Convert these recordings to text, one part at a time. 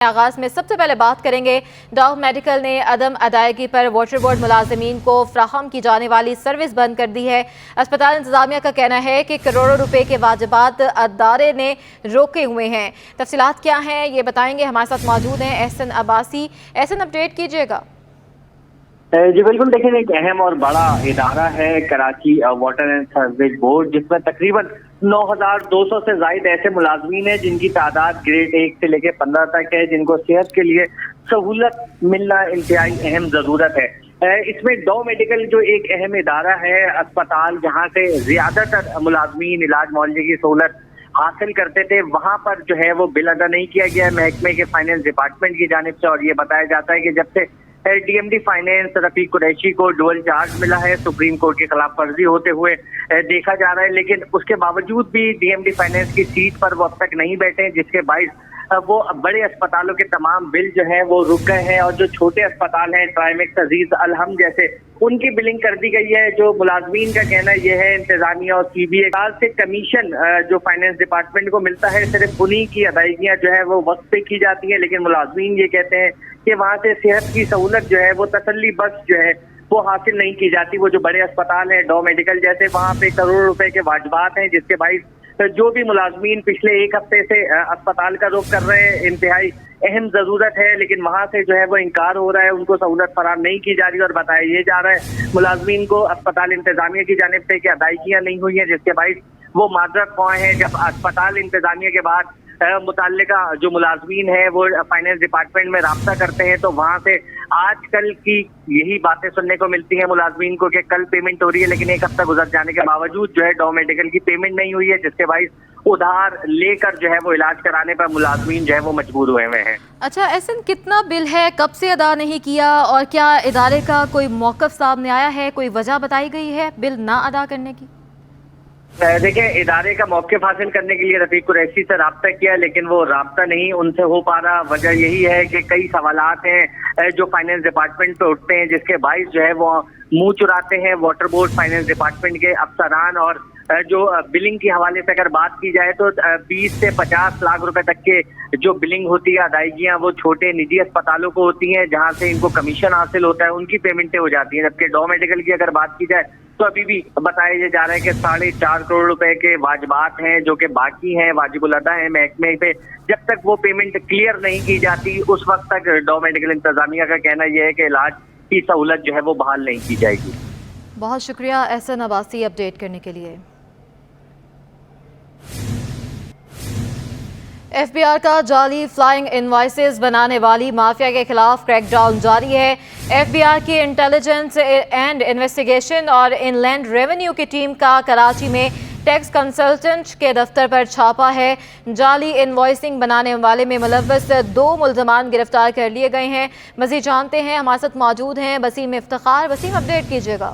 آغاز میں سب سے پہلے بات کریں گے ڈاؤ میڈیکل نے عدم ادائیگی پر واٹر بورڈ ملازمین کو فراہم کی جانے والی سروس بند کر دی ہے۔ اسپتال انتظامیہ کا کہنا ہے کہ کروڑوں روپے کے واجبات ادارے نے روکے ہوئے ہیں۔ تفصیلات کیا ہیں یہ بتائیں گے، ہمارے ساتھ موجود ہیں احسن عباسی۔ احسن، اپڈیٹ کیجیے گا۔ جی بالکل، دیکھیں ایک اہم اور بڑا ادارہ ہے Karachi water and service board, جس میں تقریباً 9,200 سے زائد ایسے ملازمین ہیں جن کی تعداد گریڈ 1 سے لے کے 15 تک ہے، جن کو صحت کے لیے سہولت ملنا انتہائی اہم ضرورت ہے۔ اس میں ڈاؤ میڈیکل جو ایک اہم ادارہ ہے، اسپتال جہاں سے زیادہ تر ملازمین علاج معالجے کی سہولت حاصل کرتے تھے، وہاں پر جو ہے وہ بل ادا نہیں کیا گیا ہے محکمے کے فائنانس ڈپارٹمنٹ کی جانب سے، اور یہ بتایا جاتا ہے کہ جب سے ڈی ایم ڈی فائنینس رفیق قریشی کو ڈوئل چارج ملا ہے، سپریم کورٹ کی خلاف ورزی ہوتے ہوئے دیکھا جا رہا ہے، لیکن اس کے باوجود بھی ڈی ایم ڈی فائنینس کی سیٹ پر وہ اب تک نہیں بیٹھے ہیں، جس کے باعث وہ بڑے اسپتالوں کے تمام بل جو ہیں وہ رک گئے ہیں، اور جو چھوٹے اسپتال ہیں ٹرائمیکس، عزیز، الحم جیسے، ان کی بلنگ کر دی گئی ہے۔ جو ملازمین کا کہنا یہ ہے، انتظامیہ اور سی بی اے سے کمیشن جو فائنانس ڈپارٹمنٹ کو ملتا ہے، صرف انہی کی ادائیگیاں جو ہے وہ وقت پہ کی جاتی ہیں، لیکن ملازمین یہ کہتے ہیں کہ وہاں سے صحت کی سہولت جو ہے وہ تسلی بخش جو ہے وہ حاصل نہیں کی جاتی۔ وہ جو بڑے اسپتال ہیں ڈاؤ میڈیکل جیسے، وہاں پہ کروڑ روپے کے واجبات ہیں، جس کے باعث جو بھی ملازمین پچھلے ایک ہفتے سے اسپتال کا رخ کر رہے ہیں، انتہائی اہم ضرورت ہے، لیکن وہاں سے جو ہے وہ انکار ہو رہا ہے، ان کو سہولت فراہم نہیں کی جا رہی، اور بتایا یہ جا رہا ہے ملازمین کو اسپتال انتظامیہ کی جانب سے کہ ادائیگیاں نہیں ہوئی ہیں، جس کے باعث وہ معذرت خواہ ہیں۔ جب اسپتال انتظامیہ کے بعد متعلقہ جو ملازمین ہیں وہ فائنانس ڈپارٹمنٹ میں رابطہ کرتے ہیں، تو وہاں سے آج کل کی یہی باتیں سننے کو ملتی ہیں ملازمین کو کہ کل پیمنٹ ہو رہی ہے، لیکن ایک ہفتہ گزر جانے کے باوجود جو ہے ڈاؤ میڈیکل کی پیمنٹ نہیں ہوئی ہے، جس کے باعث ادھار لے کر جو ہے وہ علاج کرانے پر ملازمین جو ہے وہ مجبور ہوئے ہیں۔ اچھا احسن، کتنا بل ہے، کب سے ادا نہیں کیا، اور کیا ادارے کا کوئی موقف سامنے آیا ہے، کوئی وجہ بتائی گئی ہے بل نہ ادا کرنے کی؟ دیکھیں، ادارے کا موقف حاصل کرنے کے لیے رفیق قریشی سے رابطہ کیا، لیکن وہ رابطہ نہیں ان سے ہو پا رہا۔ وجہ یہی ہے کہ کئی سوالات ہیں جو فائنانس ڈپارٹمنٹ پہ اٹھتے ہیں، جس کے باعث جو ہے وہ منہ چراتے ہیں واٹر بورڈ فائنانس ڈپارٹمنٹ کے افسران، اور جو بلنگ کے حوالے سے اگر بات کی جائے تو 20 سے 50 لاکھ روپے تک کے جو بلنگ ہوتی ہے، ادائیگیاں، وہ چھوٹے نجی اسپتالوں کو ہوتی ہیں، جہاں سے ان کو کمیشن حاصل ہوتا ہے، ان کی پیمنٹیں ہو جاتی ہیں، جبکہ ڈاؤ میڈیکل کی اگر بات کی جائے تو ابھی بھی بتایا یہ جا رہا ہے کہ 4.5 کروڑ روپے کے واجبات ہیں جو کہ باقی ہیں، واجب الادا ہیں محکمے پہ۔ جب تک وہ پیمنٹ کلیئر نہیں کی جاتی، اس وقت تک ڈاؤ میڈیکل انتظامیہ کا کہنا یہ ہے کہ علاج کی سہولت جو ہے وہ بحال نہیں کی جائے گی۔ بہت شکریہ احسن عباسی اپڈیٹ کرنے کے لیے۔ ایف بی آر کا جعلی فلائنگ انوائسز بنانے والی مافیا کے خلاف کریک ڈاؤن جاری ہے۔ ایف بی آر کی انٹیلیجنس اینڈ انویسٹیگیشن اور ان لینڈ ریونیو کی ٹیم کا کراچی میں ٹیکس کنسلٹنٹ کے دفتر پر چھاپا ہے۔ جعلی انوائسنگ بنانے والے میں ملوث 2 ملزمان گرفتار کر لیے گئے ہیں۔ مزید جانتے ہیں، ہمارے ساتھ موجود ہیں وسیم افتخار۔ وسیم، اپڈیٹ کیجیے گا۔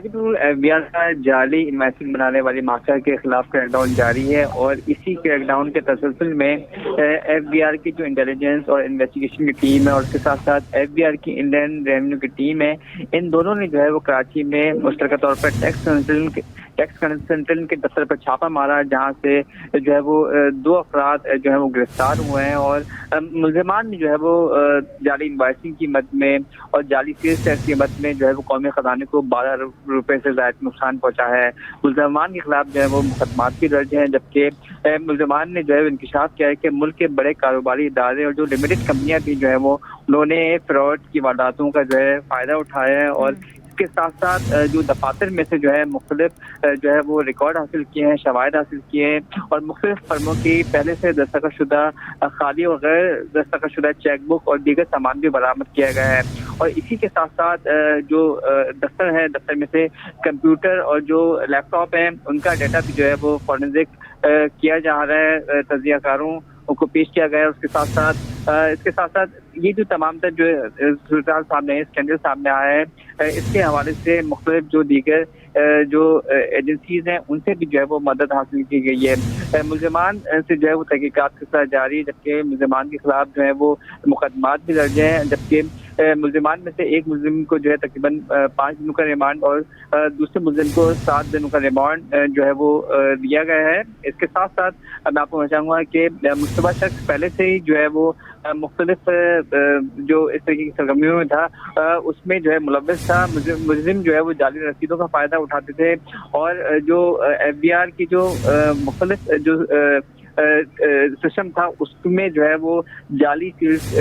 جی بالکل، ایف بی آر کا جعلی انویسٹنگ بنانے والی مافیا کے خلاف کریک ڈاؤن جاری ہے، اور اسی کریک ڈاؤن کے تسلسل میں ایف بی آر کی جو انٹیلیجنس اور انویسٹیگیشن کی ٹیم ہے، اور اس کے ساتھ ساتھ ایف بی آر کی انڈین ریونیو کی ٹیم ہے، ان دونوں نے جو ہے وہ کراچی میں مشترکہ طور پر ٹیکس کنسلٹنٹ کے دفتر پر چھاپا مارا، جہاں سے جو ہے وہ 2 افراد جو ہے وہ گرفتار ہوئے ہیں، اور ملزمان نے جو ہے وہ جعلی انوائسنگ کی مد میں اور جعلی سیلز ٹیکس کی مد میں جو ہے وہ قومی خزانے کو 12 روپے سے زائد نقصان پہنچا ہے۔ ملزمان کے خلاف جو ہے وہ مقدمات بھی درج ہیں، جبکہ ملزمان نے جو ہے انکشاف کیا ہے کہ ملک کے بڑے کاروباری ادارے اور جو لمیٹڈ کمپنیاں بھی جو ہے وہ انہوں نے فراڈ کی وارداتوں کا جو ہے فائدہ اٹھایا ہے، اور اس کے ساتھ ساتھ جو دفاتر میں سے جو ہے مختلف جو ہے وہ ریکارڈ حاصل کیے ہیں، شواہد حاصل کیے ہیں، اور مختلف فرموں کی پہلے سے دستخط شدہ خالی اور غیر دستخط شدہ چیک بک اور دیگر سامان بھی برآمد کیا گیا ہے۔ اور اسی کے ساتھ ساتھ جو دفتر ہے، دفتر میں سے کمپیوٹر اور جو لیپ ٹاپ ہیں، ان کا ڈیٹا بھی جو ہے وہ فورنزک کیا جا رہا ہے، تجزیہ کاروں کو پیش کیا گیا ہے۔ اس کے ساتھ ساتھ یہ جو تمام تر جو صورتحال سامنے ہے، اسکینڈل سامنے آیا ہے، اس کے حوالے سے مختلف جو دیگر جو ایجنسیز ہیں ان سے بھی جو ہے وہ مدد حاصل کی گئی ہے۔ ملزمان سے جو ہے وہ تحقیقات کے ساتھ جاری، جبکہ ملزمان کے خلاف جو ہے وہ مقدمات بھی درج ہیں، جبکہ ملزمان میں سے ایک ملزم کو جو ہے تقریباً 5 دنوں کا ریمانڈ اور دوسرے ملزم کو 7 دنوں کا ریمانڈ جو ہے وہ دیا گیا ہے۔ اس کے ساتھ ساتھ میں آپ کو بتاؤں گا کہ مشتبہ شخص پہلے سے ہی جو ہے وہ مختلف جو اس طرح کی سرگرمیوں میں تھا، اس میں جو ہے ملوث تھا۔ ملزم جو ہے وہ جعلی رسیدوں کا فائدہ اٹھاتے تھے اور جو ایف بی آر کی جو مختلف جو سسٹم تھا اس میں جو ہے وہ جعلی ٹیکس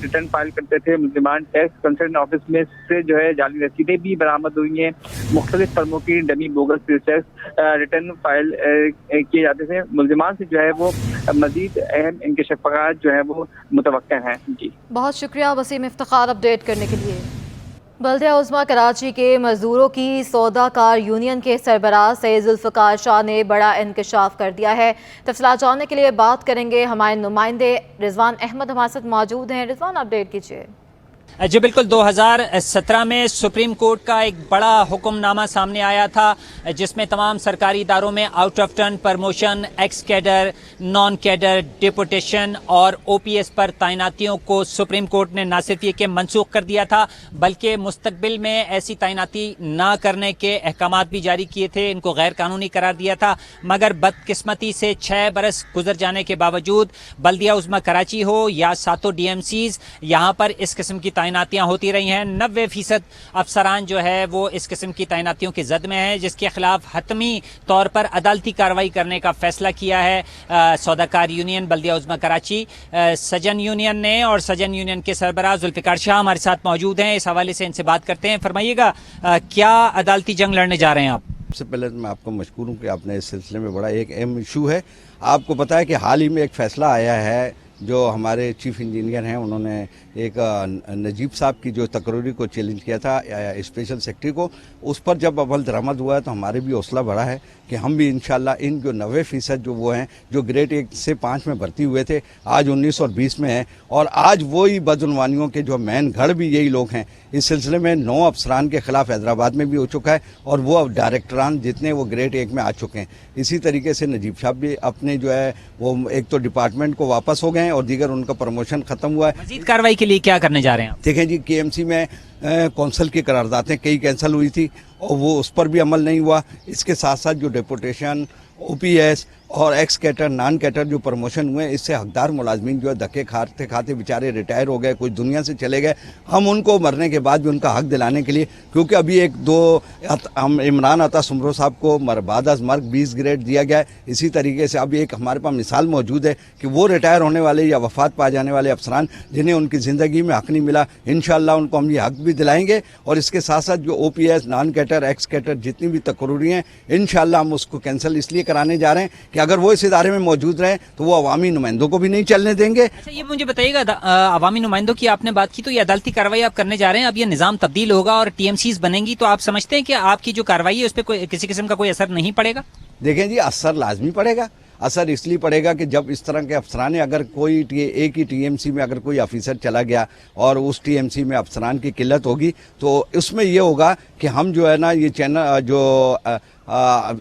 ریٹرن فائل کرتے تھے ملزمان۔ ٹیکس کنسلٹنٹ آفس میں سے جو ہے جعلی رسیدیں بھی برآمد ہوئی ہیں، مختلف فرموں کی dummy bogus tax return file کیے جاتے تھے۔ ملزمان سے جو ہے وہ مزید اہم انکشافات جو ہے وہ متوقع ہیں۔ جی بہت شکریہ وسیم افتخار اپڈیٹ کرنے کے لیے۔ بلدیہ عظمیٰ کراچی کے مزدوروں کی سودا کار یونین کے سربراہ سید ذوالفقار شاہ نے بڑا انکشاف کر دیا ہے۔ تفصیلات جاننے کے لیے بات کریں گے ہمارے نمائندے رضوان احمد ہمارے ساتھ موجود ہیں۔ رضوان اپڈیٹ کیجیے۔ جی بالکل، 2017 میں سپریم کورٹ کا ایک بڑا حکم نامہ سامنے آیا تھا جس میں تمام سرکاری اداروں میں out of turn promotion, x cadre, naan cadre, deputation اور او پی ایس پر تعیناتیوں کو سپریم کورٹ نے نہ صرف یہ کہ منسوخ کر دیا تھا بلکہ مستقبل میں ایسی تعیناتی نہ کرنے کے احکامات بھی جاری کیے تھے، ان کو غیر قانونی قرار دیا تھا۔ مگر بدقسمتی سے 6 برس گزر جانے کے باوجود بلدیہ عظمیٰ کراچی ہو یا ساتوں ڈی ایم سیز، یہاں پر اس قسم کی تعیناتیاں ہوتی رہی ہیں۔ 90% افسران جو ہے وہ اس قسم کی تعیناتیوں کی زد میں ہیں، جس کے خلاف حتمی طور پر عدالتی کارروائی کرنے کا فیصلہ کیا ہے سوداکار یونین بلدیہ عظمیٰ کراچی، سجن یونین نے۔ اور سجن یونین کے سربراہ ذوالفقار شاہ ہمارے ساتھ موجود ہیں، اس حوالے سے ان سے بات کرتے ہیں۔ فرمائیے گا کیا عدالتی جنگ لڑنے جا رہے ہیں آپ؟ سب سے پہلے میں آپ کو مشکور ہوں کہ آپ نے اس سلسلے میں بڑا ایک اہم ایشو ہے۔ آپ کو پتہ ہے کہ حال ہی میں ایک فیصلہ آیا ہے جو ہمارے چیف انجینئر ہیں، انہوں نے ایک نجیب صاحب کی جو تقرری کو چیلنج کیا تھا اسپیشل سیکرٹری کو، اس پر جب عمل درآمد ہوا ہے تو ہمارے بھی حوصلہ بڑھا ہے کہ ہم بھی انشاءاللہ ان جو 90% جو وہ ہیں جو گریڈ 1 سے 5 میں بھرتی ہوئے تھے، آج 19 اور 20 میں ہیں، اور آج وہی بدعنوانیوں کے جو مین گھڑ بھی یہی لوگ ہیں۔ اس سلسلے میں 9 افسران کے خلاف حیدرآباد میں بھی ہو چکا ہے اور وہ اب ڈائریکٹران جتنے وہ گریڈ 1 میں آ چکے ہیں۔ اسی طریقے سے نجیب صاحب بھی اپنے جو ہے وہ ایک تو ڈپارٹمنٹ کو واپس ہو گئے ہیں اور دیگر ان کا پروموشن ختم ہوا ہے۔ مزید کارروائی کے لیے کیا کرنے جا رہے ہیں آپ؟ دیکھیں جی، کے ایم سی میں کونسل کی قراردادیں کئی کینسل ہوئی تھی اور وہ اس پر بھی عمل نہیں ہوا۔ اس کے ساتھ ساتھ جو ڈیپوٹیشن، او پی ایس اور ایکس کیٹر، نان کیٹر جو پروموشن ہوئے، اس سے حقدار ملازمین جو ہے دھکے کھاتے کھاتے بیچارے ریٹائر ہو گئے، کچھ دنیا سے چلے گئے۔ ہم ان کو مرنے کے بعد بھی ان کا حق دلانے کے لیے، کیونکہ ابھی ہم عمران عطا سمرو صاحب کو بعد از مرگ 20 گریڈ دیا گیا ہے۔ اسی طریقے سے ابھی ایک ہمارے پاس مثال موجود ہے کہ وہ ریٹائر ہونے والے یا وفات پا جانے والے افسران جنہیں ان کی زندگی میں حق نہیں ملا، انشاءاللہ ان کو ہم یہ حق بھی دلائیں گے۔ اور اس کے ساتھ ساتھ جو O P S, non cadre, ex cadre جتنی بھی تقرری ہیں، انشاءاللہ ہم اس کو کینسل اس لیے کرانے جا رہے ہیں کہ اگر وہ اس ادارے میں موجود رہیں تو وہ عوامی نمائندوں کو بھی نہیں چلنے دیں گے۔ اچھا، یہ مجھے بتائیے گا، عوامی نمائندوں کی آپ نے بات کی، تو یہ عدالتی کارروائی آپ کرنے جا رہے ہیں، اب یہ نظام تبدیل ہوگا اور ٹی ایم سیز بنیں گی، تو آپ سمجھتے ہیں کہ آپ کی جو کارروائی ہے اس پہ کسی قسم کا کوئی اثر نہیں پڑے گا؟ دیکھیں جی، اثر لازمی پڑے گا۔ اثر اس لیے پڑے گا کہ جب اس طرح کے افسران، اگر کوئی ایک ہی ٹی ایم سی میں اگر کوئی آفیسر چلا گیا اور اس ٹی ایم سی میں افسران کی قلت ہوگی تو اس میں یہ ہوگا کہ ہم جو ہے نا یہ چینل جو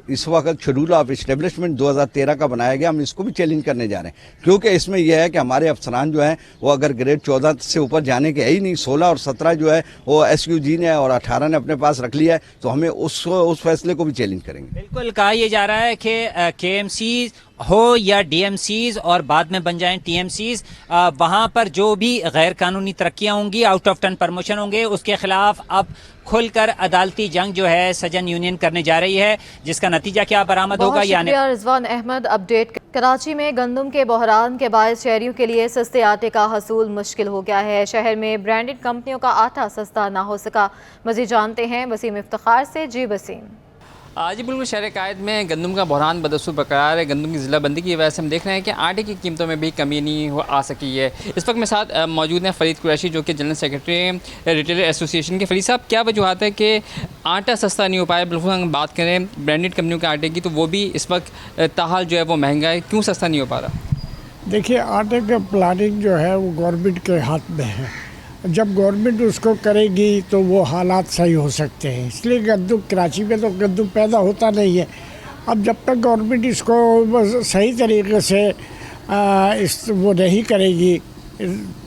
اس وقت شیڈول آف اسٹیبلشمنٹ 2013 کا بنایا گیا، ہم اس کو بھی چیلنج کرنے جا رہے ہیں، کیونکہ اس میں یہ ہے کہ ہمارے افسران جو ہیں وہ اگر گریڈ 14 سے اوپر جانے کے ہے ہی نہیں، 16 اور 17 جو ہے وہ ایس یو جی نے اور 18 نے اپنے پاس رکھ لیا ہے، تو ہمیں اس فیصلے کو بھی چیلنج کریں گے۔ بالکل، کہا یہ جا رہا ہے کہ کے ایم سیز ہو یا ڈی ایم سیز اور بعد میں بن جائیں ٹی ایم سیز، وہاں پر جو بھی غیر قانونی ترقیاں ہوں گی، آؤٹ آف ٹرن پرموشن ہوں گے، اس کے خلاف اب کھل کر عدالتی جنگ جو ہے سجن یونین کرنے جا رہی ہے، جس کا نتیجہ کیا برآمد ہوگا یعنی رضوان احمد اپڈیٹ۔ کراچی میں گندم کے بحران کے باعث شہریوں کے لیے سستے آٹے کا حصول مشکل ہو گیا ہے۔ شہر میں برانڈڈ کمپنیوں کا آٹا سستا نہ ہو سکا۔ مزید جانتے ہیں وسیم افتخار سے۔ جی وسیم۔ جی بالکل، شہر قائد میں گندم کا بحران بدستور برقرار ہے۔ گندم کی ضلع بندی کی وجہ سے ہم دیکھ رہے ہیں کہ آٹے کی قیمتوں میں بھی کمی نہیں آ سکی ہے۔ اس وقت میں ساتھ موجود ہیں فرید قریشی، جو کہ جنرل سیکرٹری ہیں ریٹیلر ایسوسی ایشن کے۔ فرید صاحب، کیا وجوہات ہے کہ آٹا سستا نہیں ہو پایا؟ بالکل ہم بات کریں برانڈڈ کمپنیوں کے آٹے کی تو وہ بھی اس وقت تاحال جو ہے وہ مہنگا ہے، کیوں سستا نہیں ہو پا رہا؟ دیکھیے، آٹے کا پلاننگ جو ہے وہ گورنمنٹ کے ہاتھ میں ہے۔ جب گورنمنٹ اس کو کرے گی تو وہ حالات صحیح ہو سکتے ہیں۔ اس لیے گندم کراچی میں تو گندم پیدا ہوتا نہیں ہے۔ اب جب تک گورنمنٹ اس کو صحیح طریقے سے وہ نہیں کرے گی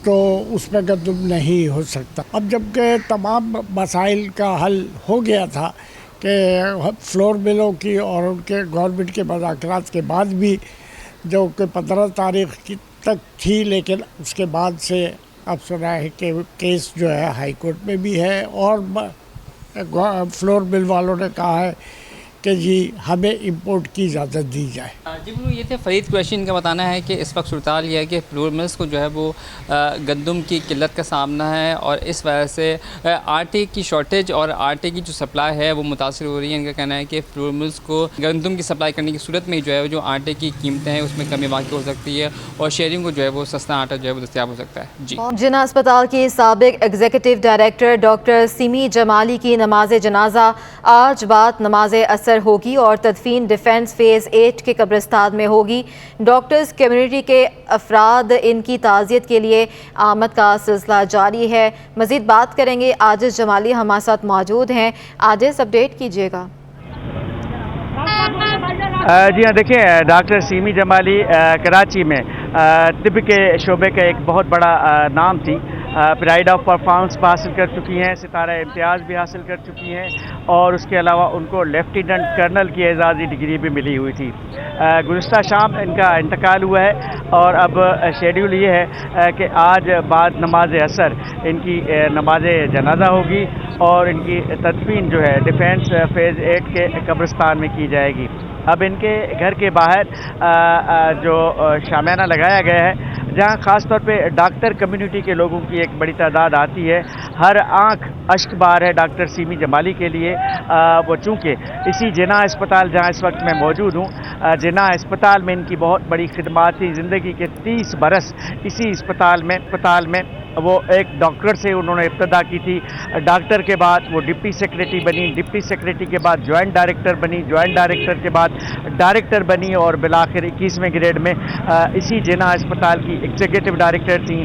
तो उसमें गंदम नहीं हो सकता। अब जबकि तमाम मसाइल का हल हो गया था कि फ्लोर मिलों की और उनके गवर्नमेंट के मुज़ाकरात के बाद भी जो कि 15 तारीख की तक थी, लेकिन उसके बाद से अब सुना है कि केस जो है हाई कोर्ट में भी है और फ्लोर मिल वालों ने कहा है कि जी हमें इंपोर्ट की इजाज़त दी जाए। जी बिल्कुल, ये थे फरीद कुरैशी। इनका बताना है कि इस वक्त सूरत ये है कि फ्लोर मिल्स को जो है वो गंदम की किल्लत का सामना है और इस वजह से आटे की शॉर्टेज और आटे की जो सप्लाई है वो मुतासर हो रही है। इनका कहना है कि फ्लोर मिल्स को गंदम की सप्लाई करने की सूरत में जो है जो आटे की कीमतें हैं उसमें कमी वाक़ई हो सकती है और शहरियों को जो है वो सस्ता आटा जो है वो दस्तयाब हो सकता है। जी जिना अस्पताल की साबिक executive director doctor Simi Jamali की नमाज जनाजा आज बाद नमाज असर होगी और तदफीन डिफेंस फेज़ 8 के कब्रिस्तान में होगी। डॉक्टर्स कम्युनिटी के अफराद इनकी ताज़ियत के लिए आमद का सिलसिला जारी है। मज़ीद बात करेंगे, आजिज़ जमाली हमारे साथ मौजूद हैं। आजिज़, अपडेट कीजिएगा। जी हाँ, देखिए डॉक्टर सीमी जमाली कराची में तिब के शोबे का एक बहुत बड़ा नाम थी। प्राइड ऑफ परफॉर्मेंस हासिल कर चुकी हैं, सितारा इम्तियाज़ भी हासिल कर चुकी हैं और उसके अलावा उनको लेफ्टिनेंट कर्नल की एजाज़ी डिग्री भी मिली हुई थी। गुज़िश्ता शाम इनका इंतकाल हुआ है और अब शेड्यूल ये है कि आज बाद नमाज असर इनकी नमाज जनाजा होगी और इनकी तदफीन जो है डिफेंस फेज़ 8 के कब्रिस्तान में की जाएगी। अब इनके घर के बाहर जो शामियाना लगाया गया है, जहाँ ख़ास तौर पे डॉक्टर कम्युनिटी के लोगों की एक बड़ी तादाद आती है। हर आंख अश्क बार है डॉक्टर सीमी जमाली के लिए। वो चूँकि इसी जिना अस्पताल जहाँ इस वक्त मैं मौजूद हूँ, जिना अस्पताल में इनकी बहुत बड़ी खिदमात थी। ज़िंदगी के 30 बरस इसी अस्पताल में वो एक डॉक्टर से उन्होंने इब्तदा की थी। डॉक्टर के बाद वो डिप्टी सेक्रेटरी बनी, डिप्टी सेक्रेटरी के बाद जॉइंट डायरेक्टर बनी, जॉइंट डायरेक्टर के बाद डायरेक्टर बनी और बिलाखिर 21वें ग्रेड में इसी जिना अस्पताल की एग्जीक्यूटिव डायरेक्टर थी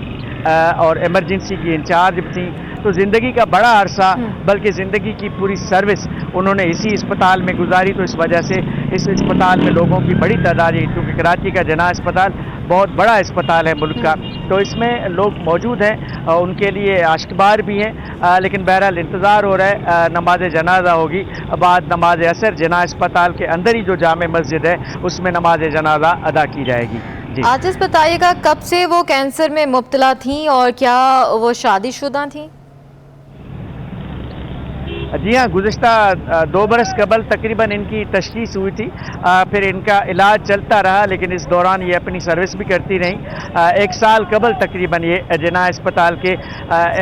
और इमरजेंसी की इंचार्ज थी। तो ज़िंदगी का बड़ा अरसा, बल्कि ज़िंदगी की पूरी सर्विस उन्होंने इसी अस्पताल में गुजारी। तो इस वजह से इस अस्पताल में लोगों की बड़ी तादाद है, क्योंकि कराची का जिना अस्पताल बहुत बड़ा अस्पताल है मुल्क का, तो इसमें लोग मौजूद हैं और उनके लिए आश्कबार भी हैं। लेकिन बहरहाल इंतज़ार हो रहा है, नमाज जनाजा होगी बाद नमाज असर। जिना अस्पताल के अंदर ही जो जामे मस्जिद है उसमें नमाज जनाजा अदा की जाएगी। जी आजिज़, बताइएगा कब से वो कैंसर में मुब्तला थीं और क्या वो शादीशुदा थीं? जी हाँ, गुज़िश्ता 2 बरस कबल तकरीबन इनकी तशख़ीस हुई थी। फिर इनका इलाज चलता रहा, लेकिन इस दौरान ये अपनी सर्विस भी करती रहीं। 1 साल कबल तकरीबन ये जिना अस्पताल के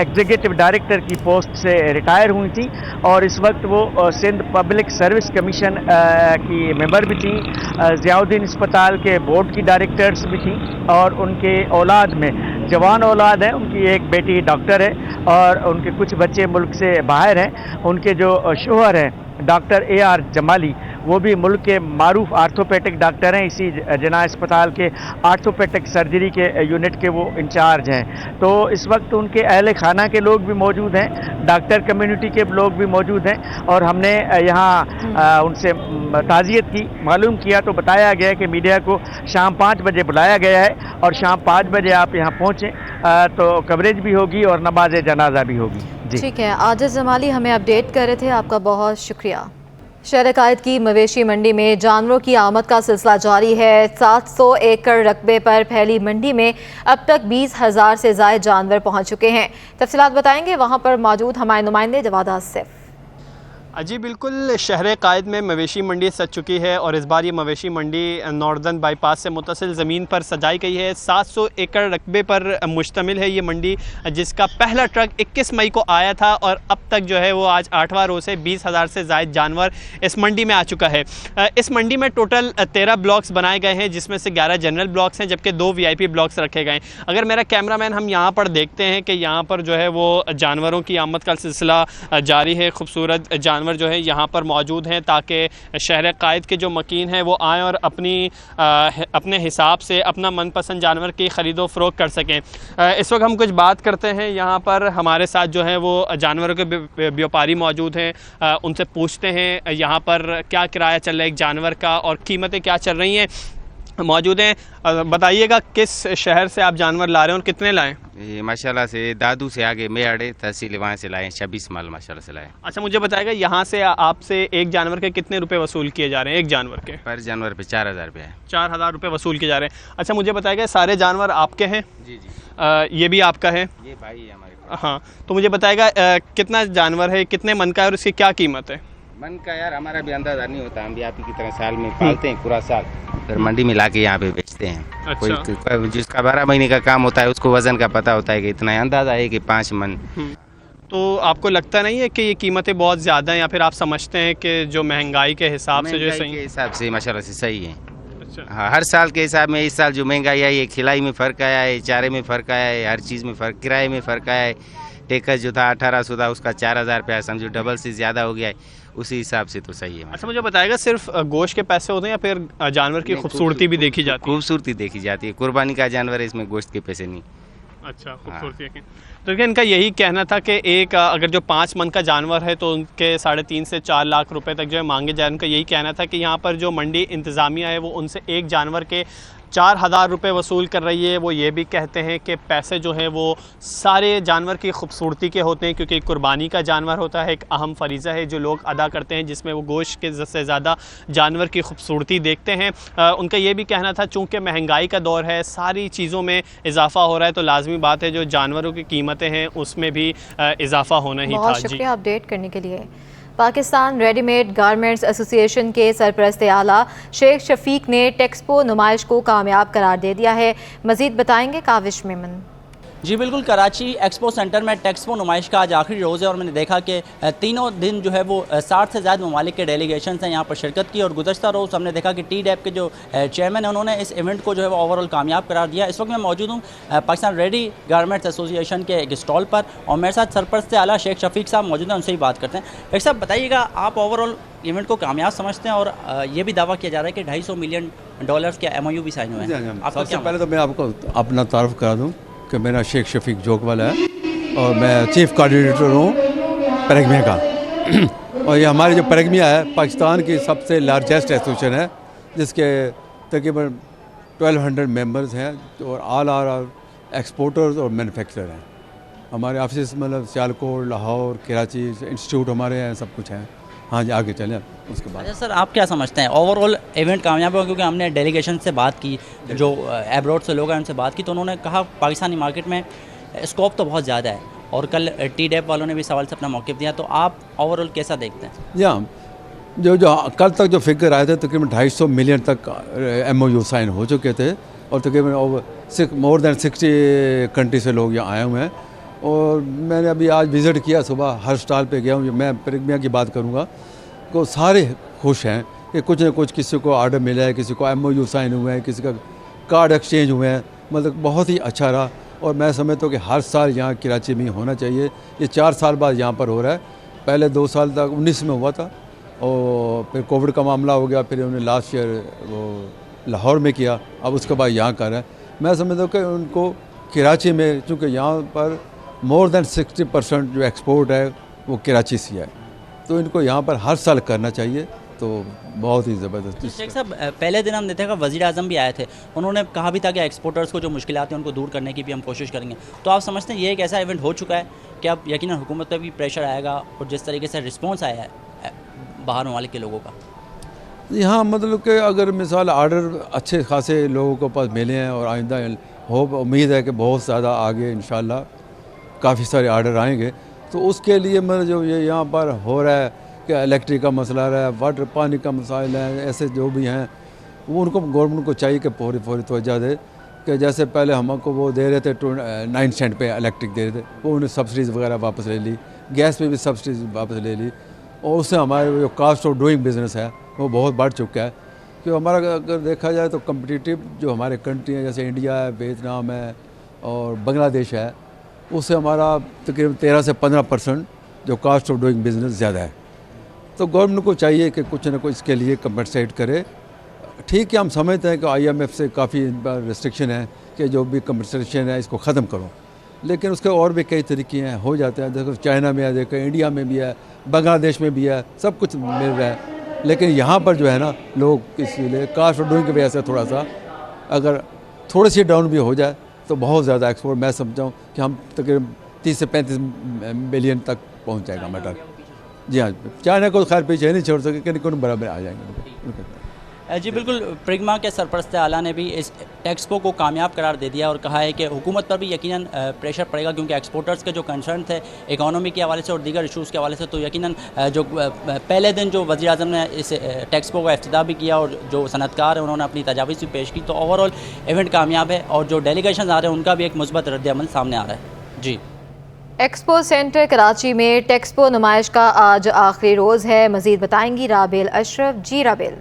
एग्जीक्यूटिव डायरेक्टर की पोस्ट से रिटायर हुई थी और इस वक्त वो सिंध पब्लिक सर्विस कमीशन की मेंबर भी थी। ज़ियाउद्दीन अस्पताल के बोर्ड की डायरेक्टर्स भी थी और उनके औलाद में जवान औलाद है। उनकी एक बेटी डॉक्टर है और उनके कुछ बच्चे मुल्क से बाहर हैं। उनके जो शोहर हैं डॉक्टर AR जमाली, वो भी मुल्क के मारूफ आर्थोपेडिक डॉक्टर हैं। इसी जिना अस्पताल के आर्थोपेडिक सर्जरी के यूनिट के वो इंचार्ज हैं। तो इस वक्त उनके अहले खाना के लोग भी मौजूद हैं, डॉक्टर कम्युनिटी के लोग भी मौजूद हैं और हमने यहाँ उनसे ताज़ियत की, मालूम किया तो बताया गया कि मीडिया को शाम 5 बजे बुलाया गया है और शाम 5 बजे आप यहाँ पहुँचें तो कवरेज भी होगी और नमाज जनाजा भी होगी। ठीक है, आजिज़ जमाली हमें अपडेट कर रहे थे, आपका बहुत शुक्रिया। शहर कायद की मवेशी मंडी में जानवरों की आमद का सिलसिला जारी है। 700 एकड़ रकबे पर फैली मंडी में अब तक 20,000 से ज़ायद जानवर पहुंच चुके हैं। तफसीलात बताएंगे वहां पर मौजूद हमारे नुमाइंदे जवाद आसिफ। जी बिल्कुल, शहर कायद में मवेशी मंडी सज चुकी है और इस बार ये मवेशी मंडी नॉर्दर्न बाईपास से मुतसिल ज़मीन पर सजाई गई है। 700 एकड़ रकबे पर मुश्तमिल है ये मंडी, जिसका पहला ट्रक 21 मई को आया था और अब तक जो है वो आज 8वां रोज़ है। 20,000 से ज़ायद जानवर इस मंडी में आ चुका है। इस मंडी में टोटल 13 ब्लॉक्स बनाए गए हैं, जिसमें से 11 जनरल ब्लॉक्स हैं जबकि 2 VIP ब्लॉक्स रखे गए हैं। अगर मेरा कैमरामैन हम यहाँ पर देखते हैं कि यहाँ पर जो है वो जानवरों की आमद का सिलसिला जारी है। खूबसूरत जानवर जो है यहाँ पर मौजूद हैं ताकि शहर कायद के जो मकीन हैं वो आएँ और अपने हिसाब से अपना मनपसंद जानवर की ख़रीदो फ़रोख्त कर सकें। इस वक्त हम कुछ बात करते हैं, यहाँ पर हमारे साथ जो है वो जानवरों के व्यापारी मौजूद हैं। उनसे पूछते हैं यहाँ पर क्या किराया चल रहा है एक जानवर का और कीमतें क्या चल रही हैं। मौजूद हैं। बताइएगा किस शहर से आप जानवर ला रहे हैं और कितने लाए? ये माशाल्लाह से दादू से आगे मेयाड़े तहसील वहाँ से लाए 26 माल माशाल्लाह से लाए। अच्छा, मुझे बताइएगा यहाँ से आपसे एक जानवर के कितने रुपए वसूल किए जा रहे हैं? एक जानवर के पर जानवर पे 4000 रुपये है। 4000 रुपये वसूल किए जा रहे हैं। अच्छा, मुझे बताइएगा सारे जानवर आपके हैं? जी जी। ये भी आपका है? ये भाई है हमारे। हाँ, तो मुझे बताइएगा कितना जानवर है, कितने मन का है और इसकी क्या कीमत है? मन का यार हमारा भी अंदाजा नहीं होता, हम भी आप ही की तरह साल में पालते हैं पूरा साल, फिर मंडी में लाके यहाँ पे बेचते हैं। अच्छा। कोई जिसका 12 महीने का काम होता है उसको वजन का पता होता है कि इतना है, अंदाजा है कि 5 मन। तो आपको लगता नहीं है कि ये कीमतें बहुत ज़्यादा हैं, या फिर आप समझते हैं कि जो महंगाई के हिसाब से जो महंगाई सही? के हिसाब से माशाल्लाह से सही है। अच्छा। हाँ, हर साल के हिसाब में इस साल जो महंगाई आई है, खिलाई में फ़र्क आया है, चारे में फ़र्क आया है, हर चीज़ में फ़र्क, किराए में फ़र्क आया है। टेकर जो था 1800 था उसका 4000 रुपया, समझो डबल से ज़्यादा हो गया है, उसी हिसाब से तो सही है। अच्छा, मुझे बताएगा सिर्फ गोश्त के पैसे होते हैं या फिर जानवर की खूबसूरती भी देखी जाती है? खूबसूरती देखी जाती है, कुर्बानी का जानवर है, इसमें गोश्त के पैसे नहीं। अच्छा, खूबसूरती है। तो देखिए, इनका यही कहना था कि एक अगर जो 5 मन का जानवर है तो उनके 3.5 से 4 लाख रुपए तक जो है मांगे जाए। उनका यही कहना था कि यहाँ पर जो मंडी इंतज़ामिया है वो उनसे एक जानवर के 4000 रुपये वसूल कर रही है। वो ये भी कहते हैं कि पैसे जो हैं वो सारे जानवर की खूबसूरती के होते हैं, क्योंकि कुर्बानी का जानवर होता है, एक अहम फरीज़ा है जो लोग अदा करते हैं, जिसमें वो गोश्त के से ज़्यादा जानवर की खूबसूरती देखते हैं। उनका ये भी कहना था चूँकि महंगाई का दौर है, सारी चीज़ों में इजाफ़ा हो रहा है, तो लाजमी बात है जो जानवरों की कीमतें हैं उसमें भी इजाफ़ा होना ही था। बहुत शुक्रिया अपडेट करने के लिए। पाकिस्तान रेडीमेड गारमेंट्स एसोसिएशन के सरपरस्त आला शेख शफीक ने टेक्सपो नुमाइश को कामयाब करार दे दिया है। मज़ीद बताएंगे काविश मेमन। जी बिल्कुल, कराची एक्सपो सेंटर में टेक्सपो नुमाइश का आज आखिरी रोज़ है और मैंने देखा कि तीनों दिन जो है वो 60 से ज़्यादा ममालिक के डेलीगेशन हैं यहाँ पर शिरकत की। और गुज़श्ता रोज़ हमने देखा कि TDAP के जो चेयरमैन हैं उन्होंने इस इवेंट को जो है वो ओवरऑल कामयाब करार दिया। इस वक्त मैं मौजूद हूँ पाकिस्तान रेडी गारमेंट्स एसोसिएशन के एक स्टॉल पर और मेरे साथ सरपरस्त आला शेख शफीक साहब मौजूद हैं, उनसे ही बात करते हैं। शेख साहब, बताइएगा, आप ओवरऑल इवेंट को कामयाब समझते हैं और ये भी दावा किया जा रहा है कि $250 मिलियन के MOU भी साइन हुए हैं। सबसे पहले तो मैं आपको अपना तारुफ करा दूँ कि मेरा शेख शफीक जोगवाला है और मैं चीफ कोऑर्डिनेटर हूँ पैरागमिया का। और ये हमारी जो पैरागमिया है पाकिस्तान की सबसे लार्जेस्ट एसोसिएशन है, जिसके तकरीबन 1200 मेंबर्स हैं और ऑल आर एक्सपोर्टर्स और मैन्युफैक्चरर हैं। हमारे ऑफिस मतलब सियालकोट, लाहौर, कराची, इंस्टीट्यूट हमारे हैं, सब कुछ हैं। हाँ जी, आगे चलें उसके बाद। अच्छा सर, आप क्या समझते हैं ओवरऑल इवेंट कामयाब हो? क्योंकि हमने डेलीगेशन से बात की, जो एब्रॉड से लोग हैं उनसे बात की, तो उन्होंने कहा पाकिस्तानी मार्केट में स्कोप तो बहुत ज़्यादा है और कल TDAP वालों ने भी सवाल से अपना मौक़िफ़ दिया, तो आप ओवरऑल कैसा देखते हैं? या जो कल तक जो फिगर आए थे तकरीबन 250 मिलियन तक MOU साइन हो चुके थे और तकरीबन मोर दैन 60 कंट्री से लोग यहाँ आए हुए हैं। और मैंने अभी आज विज़िट किया, सुबह हर स्टॉल पे गया हूँ। मैं पैरागमिया की बात करूँगा को सारे खुश हैं कि कुछ न कुछ, किसी को ऑर्डर मिला है, किसी को MOU साइन हुए हैं, किसी का कार्ड एक्सचेंज हुए हैं, मतलब बहुत ही अच्छा रहा। और मैं समझता हूँ कि हर साल यहाँ कराची में होना चाहिए। ये 4 साल बाद यहाँ पर हो रहा है, पहले 2 साल तक 19 में हुआ था और फिर कोविड का मामला हो गया, फिर उन्होंने लास्ट ईयर वो लाहौर में किया, अब उसके बाद यहाँ कर रहे हैं। मैं समझता हूँ कि उनको कराची में, चूँकि यहाँ पर मोर दैन 60% जो एक्सपोर्ट है वो कराची से है, तो इनको यहाँ पर हर साल करना चाहिए, तो बहुत ही ज़बरदस्त। शेख साहब, पहले दिन हमने देखा वज़ीर आज़म भी आए थे, उन्होंने कहा भी था कि एक्सपोर्टर्स को जो मुश्किलात हैं उनको दूर करने की भी हम कोशिश करेंगे। तो आप समझते हैं ये एक ऐसा इवेंट हो चुका है कि अब यकीनन हुकूमत पर भी प्रेशर आएगा और जिस तरीके से रिस्पॉन्स आया है बाहर ममालिक के लोगों का? जी हाँ, मतलब कि अगर मिसाल आर्डर अच्छे खासे लोगों के पास मिले हैं और आइंदा उम्मीद है कि बहुत ज़्यादा आगे इंशाल्लाह काफ़ी सारे आर्डर आएंगे, तो उसके लिए मतलब जो ये यहाँ पर हो रहा है कि इलेक्ट्रिक का मसला रहा है, वाटर पानी का मसाइल है, ऐसे जो भी हैं वो उनको गवर्नमेंट को चाहिए कि फौरी तवज्जो दे। कि जैसे पहले हमको वो दे रहे थे 9 सेंट पे इलेक्ट्रिक दे रहे थे, वो उन्हें सब्सिडीज़ वगैरह वापस ले ली, गैस पे भी सब्सिडीज़ वापस ले ली, और उससे हमारे जो कास्ट ऑफ डूइंग बिज़नेस है वो बहुत बढ़ चुका है। कि हमारा अगर देखा जाए तो कम्पिटिटिव जो हमारे कंट्री हैं, जैसे इंडिया है, वियतनाम है और बांग्लादेश है, उससे हमारा तकरीबन 13 से 15% जो कास्ट ऑफ डूइंग बिज़नेस ज़्यादा है। तो गवर्नमेंट को चाहिए कि कुछ न कुछ इसके लिए कंपनसेट करे। ठीक है, हम समझते हैं कि IMF से काफ़ी रिस्ट्रिक्शन है कि जो भी कंपनसेशन है इसको ख़त्म करो, लेकिन उसके और भी कई तरीके हैं, हो जाते हैं। देखो चाइना में है, देखो इंडिया में भी है, बांग्लादेश में भी है, सब कुछ मिल रहा है। लेकिन यहाँ पर जो है ना, लोग इसलिए कास्ट ऑफ डूइंग की वजह से थोड़ा सा अगर थोड़ी सी डाउन भी हो जाए तो बहुत ज़्यादा एक्सपोर्ट, मैं समझता हूँ कि हम तकरीबन 30 से 35 बिलियन तक पहुँच जाएगा मटर। जी हाँ, चाइना को खैर पीछे नहीं छोड़ सके, कि कौन बराबर आ जाएंगे। जी बिल्कुल, प्रिग्मा के सरपरस्त आला ने भी इस एक्सपो को कामयाब करार दे दिया और कहा है कि हुकूमत पर भी यकीनन प्रेशर पड़ेगा, क्योंकि एक्सपोर्टर्स के जो कंसर्न थे इकोनॉमी के हवाले से और दीगर इशूज़ के हवाले से, तो यकीनन जो पहले दिन जो वज़ीर आज़म ने इस एक्सपो का इफ्तिताह भी किया और जो सनतकार हैं उन्होंने अपनी तजावीज़ भी पेश की, तो ओवरऑल इवेंट कामयाब है और जो डेलीगेशन आ रहे हैं उनका भी एक मुस्बत रद्द-ए-अमल सामने आ रहा है। जी, एक्सपो सेंटर कराची में टेक्सपो नुमाइश का आज आखिरी रोज़ है, मज़ीद बताएंगी राबेल अशरफ। जी राबेल।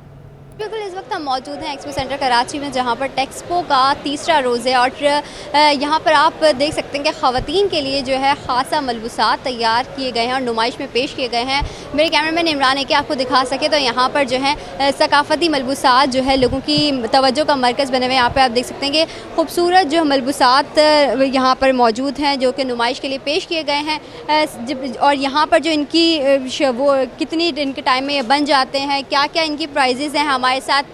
बिल्कुल, इस वक्त हम मौजूद हैं एक्सपो सेंटर कराची में, जहां पर टेक्सपो का तीसरा रोज़ है और यहां पर आप देख सकते हैं कि ख़वातीन के लिए जो है ख़ासा मलबूसात तैयार किए गए हैं और नुमाइश में पेश किए गए हैं। मेरे कैमरामैन इमरान है कि आपको दिखा सके तो यहाँ पर जो है सकाफ़ती मलबूसात जो है लोगों की तवज्जो का मरकज़ बने हुए हैं। यहाँ पर आप देख सकते हैं कि खूबसूरत जो मलबूसात यहाँ पर मौजूद हैं जो कि नुमाइश के लिए पेश किए गए हैं, और यहाँ पर जो इनकी वो कितनी इनके टाइम में ये बन जाते हैं, क्या क्या इनकी प्राइजेज़ हैं। हमारे साथ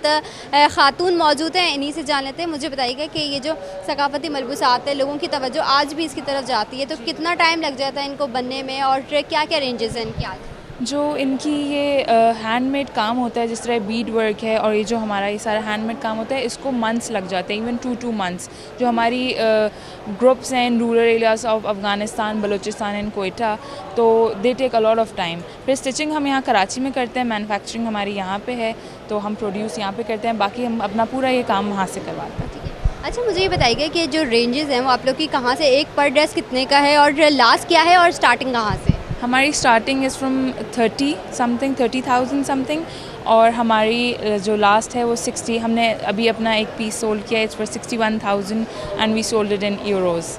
खातून मौजूद हैं, इन्हीं से जान लेते हैं। मुझे बताइएगा कि ये जो सकाफ़ती मलबूसात है लोगों की तवज्जो आज भी इसकी तरफ जाती है, तो कितना टाइम लग जाता है इनको बनने में और क्या क्या रेंजेस हैं इनकी आज? जो इनकी ये हैंडमेड काम होता है, जिस तरह बीड वर्क है और ये जो हमारा ये सारा हैंडमेड काम होता है, इसको मंथ्स लग जाते हैं, इवन 2 मंथ्स। जो हमारी ग्रुप्स हैं in rural areas of Afghanistan, Balochistan and Quetta, तो they take a lot of time. फिर स्टिचिंग हम यहाँ कराची में करते हैं, मैन्युफैक्चरिंग हमारी यहाँ पे है, तो हम प्रोड्यूस यहाँ पे करते हैं, बाकी हम अपना पूरा ये काम वहाँ से करवाते हैं। अच्छा, मुझे ये बताइएगा कि जो रेंजेस हैं वो आप लोग की कहाँ से, एक पर ड्रेस कितने का है और लास्ट क्या है और स्टार्टिंग कहाँ से? हमारी स्टार्टिंग इज़ फ्रॉम 30,000 समथिंग और हमारी जो लास्ट है वो 60। हमने अभी अपना एक पीस सोल्ड किया, it's for 61,000 and we sold it in euros.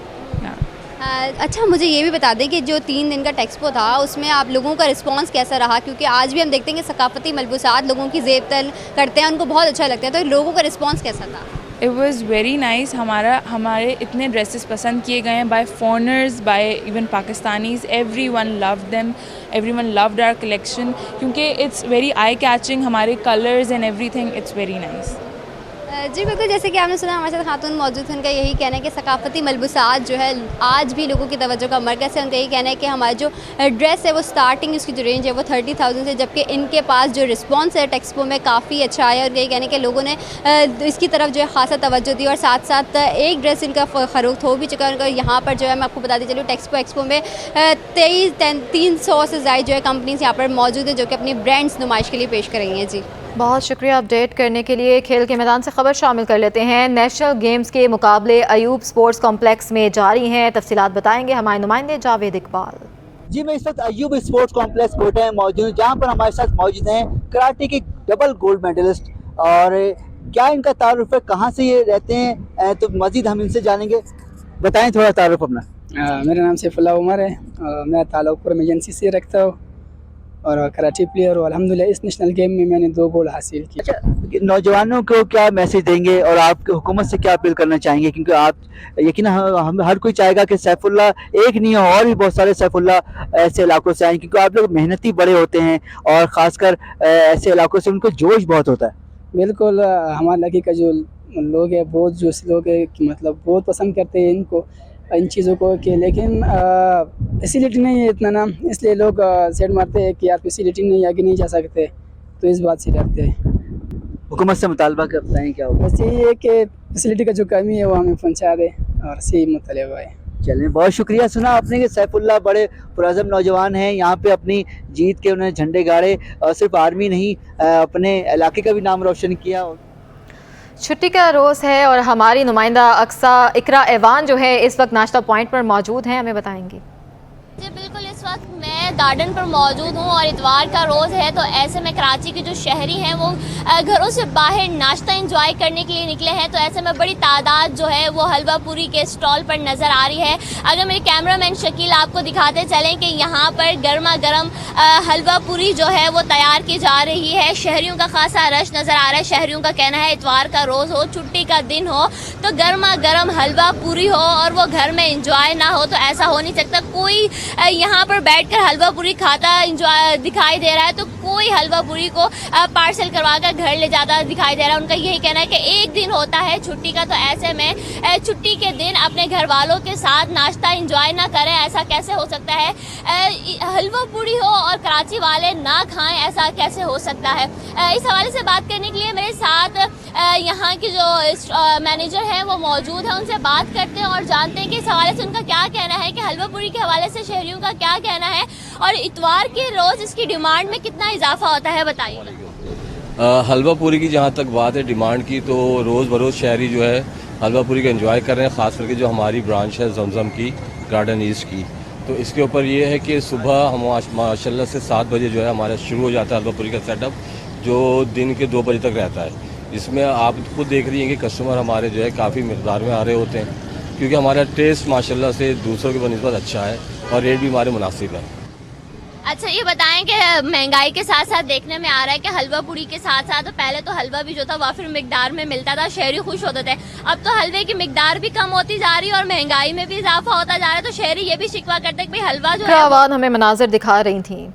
अच्छा, मुझे ये भी बता दें कि जो 3 दिन का टेक्सपो था उसमें आप लोगों का रिस्पांस कैसा रहा, क्योंकि आज भी हम देखते हैं कि सकाफ़ती मलबूसात लोगों की ज़ेब तल करते हैं, उनको बहुत अच्छा लगता है, तो लोगों का रिस्पांस कैसा था? It was very nice. हमारे इतने ड्रेसेस पसंद किए गए हैं by foreigners, by even Pakistanis. Everyone loved them, everyone loved our collection, क्योंकि इट्स वेरी आई कैचिंग, हमारे colours and everything, it's very nice. जी बिल्कुल, जैसे कि आपने सुना हमारे साथ खातून मौजूद हैं, उनका यही कहना है कि सकाफ़ती मलबूसात जो है आज भी लोगों की तवज्जो का मरकज़ है। उनका यही कहना है कि हमारा जो ड्रेस है वो स्टार्टिंग उसकी जो रेंज है वो 30,000 से, जबकि इनके पास जो रिस्पांस है टेक्सपो में काफ़ी अच्छा आया। और यही कहना है कि लोगों ने इसकी तरफ जो है ख़ासा तवज्जो दी और साथ साथ एक ड्रेस इनका फ़रोख्त हो भी चुका है उनका। यहाँ पर जो है मैं आपको बताती चलूँ, एक्सपो में 300 से ज़ायद जो है कंपनीज यहाँ पर मौजूद है जो कि अपनी ब्रांड्स नुमाइश के लिए पेश करेंगी हैं। जी बहुत शुक्रिया अपडेट करने के लिए। खेल के मैदान से खबर शामिल कर लेते हैं। नेशनल गेम्स के मुकाबले अयूब स्पोर्ट्स कॉम्प्लेक्स में जारी हैं, तफसीलात बताएंगे हमारे नुमाइंदे जावेद इकबाल। जी, मैं इस वक्त अयूब स्पोर्ट्स कॉम्प्लेक्स कोटा में मौजूद हूँ, जहाँ पर हमारे साथ मौजूद हैं कराटे के डबल गोल्ड मेडलिस्ट। और क्या इनका तारुफ है, कहाँ से ये रहते हैं, तो मजीद हम इनसे जानेंगे। बताएं थोड़ा तारुफ अपना। मेरा नाम सैफुल्लाह उमर है, मैं तालुकपुर एजेंसी से रखता हूँ और कराची प्लेयर हूँ। अल्हम्दुलिल्लाह इस नेशनल गेम में मैंने 2 गोल्ड हासिल किए। अच्छा, नौजवानों को क्या मैसेज देंगे और आप हुकूमत से क्या अपील करना चाहेंगे, क्योंकि आप यकीन हम हर कोई चाहेगा कि सैफुल्लाह एक नहीं हो और भी बहुत सारे सैफुल्लाह ऐसे इलाकों से आएँ, क्योंकि आप लोग मेहनती बड़े होते हैं और ख़ासकर ऐसे इलाकों से उनको जोश बहुत होता है। बिल्कुल, हमारे लड़की का जो लोग है बहुत जो लोग है मतलब बहुत पसंद करते हैं इनको, इन चीज़ों को कि, लेकिन फैसिलिटी नहीं है इतना ना, इसलिए लोग सेट मारते हैं कि यार फैसिलिटी नहीं, आगे नहीं जा सकते, तो इस बात से डरते हैं। हुकूमत से मुतालबा कर बताएं क्या होगा? बस यही है कि फैसिलिटी का जो कमी है वो हमें पहुँचा दे और सही मुतालबा है। चलिए, बहुत शुक्रिया। सुना आपने कि सैफुल्लाह बड़े पुरअज़म नौजवान हैं, यहाँ पे अपनी जीत के उन्होंने झंडे गाड़े और सिर्फ आर्मी नहीं अपने इलाके का भी नाम रोशन किया। छुट्टी का रोज़ है और हमारी नुमाइंदा इकरा एवान जो है इस वक्त नाश्ता पॉइंट पर मौजूद हैं, हमें बताएंगी। जी बिल्कुल, इस वक्त मैं गार्डन पर मौजूद हूँ और इतवार का रोज़ है, तो ऐसे में कराची के जो शहरी हैं वो घरों से बाहर नाश्ता एंजॉय करने के लिए निकले हैं, तो ऐसे में बड़ी तादाद जो है वो हलवा पूरी के स्टॉल पर नज़र आ रही है। अगर मेरे कैमरामैन शकील आपको दिखाते चलें कि यहाँ पर गर्मा गर्म हलवा पूरी जो है वो तैयार की जा रही है। शहरियों का खासा रश नज़र आ रहा है। शहरियों का कहना है इतवार का रोज़ हो, छुट्टी का दिन हो, तो गर्मा गर्म हलवा पूरी हो और वो घर में इंजॉय ना हो तो ऐसा हो नहीं सकता। कोई यहाँ पर पर बैठकर हलवा पूरी खाता इंजॉय दिखाई दे रहा है, तो कोई हलवा पूरी को पार्सल करवा कर घर ले जाता दिखाई दे रहा है। उनका यही कहना है कि एक दिन होता है छुट्टी का, तो ऐसे में छुट्टी के दिन अपने घर वालों के साथ नाश्ता इंजॉय ना करें, ऐसा कैसे हो सकता है? हलवा पूरी हो और कराची वाले ना खाएं, ऐसा कैसे हो सकता है? इस हवाले से बात करने के लिए मेरे साथ यहाँ की जो मैनेजर हैं वो मौजूद है, उनसे बात करते हैं और जानते हैं कि इस हवाले से उनका क्या कहना है, कि हलवा पूरी के हवाले से शहरियों का क्या कहना है और इतवार के रोज़ इसकी डिमांड में कितना इजाफा होता है, बताइए। हलवा पूरी की जहाँ तक बात है डिमांड की, तो रोज़ बरोज़ शहरी जो है हलवा पूरी का एंजॉय कर रहे हैं, ख़ास करके जो हमारी ब्रांच है जमजम की, गार्डन ईस्ट की। तो इसके ऊपर ये है कि सुबह हम माशाल्लाह से 7 बजे जो है हमारा शुरू हो जाता है हलवा पूरी का सेटअप, जो दिन के 2 बजे तक रहता है। इसमें आप खुद देख रही हैं कि कस्टमर हमारे जो है काफ़ी मिकदार में आ रहे होते हैं, क्योंकि हमारा टेस्ट माशाल्लाह से दूसरों के बनिस्बत अच्छा है और रेट भी हमारे मुनासिब है। अच्छा, ये बताएं कि महंगाई के साथ साथ देखने में आ रहा है कि हलवा पूरी के साथ साथ पहले तो हलवा भी जो था वाफिर मिकदार में मिलता था, शहरी खुश होते थे, अब तो हलवे की मिकदार भी कम होती जा रही है और महंगाई में भी इजाफा होता जा रहा है, तो शहरी ये भी शिकवा करते हैं कि भाई हलवा जो है आवाज़ हमें मनाजिर दिखा रही थी।